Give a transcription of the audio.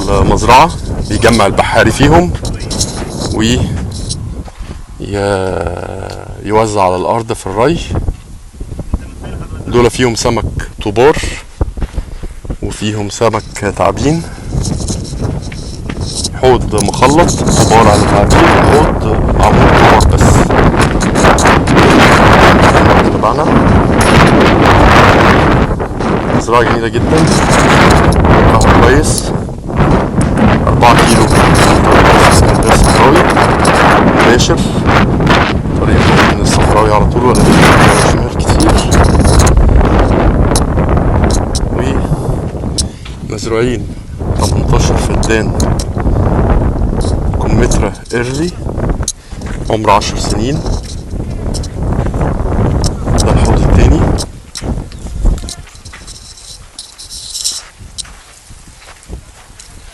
المزرعة بيجمع البحاري فيهم ويوزع على الأرض في الري. دول فيهم سمك طبار وفيهم سمك تعابين، حوض مخلط طبار على تعابين، حوض معمول طبار بس. تبعنا مزرعة جميلة جدا، قهوة كويس، 4 كيلو اسكندرية الصحراوي مباشر، طريق من الصحراوي على طول ولا شمال كتير. ومزروعين 18 فدان كمثرى إرلي عمر 10 سنين.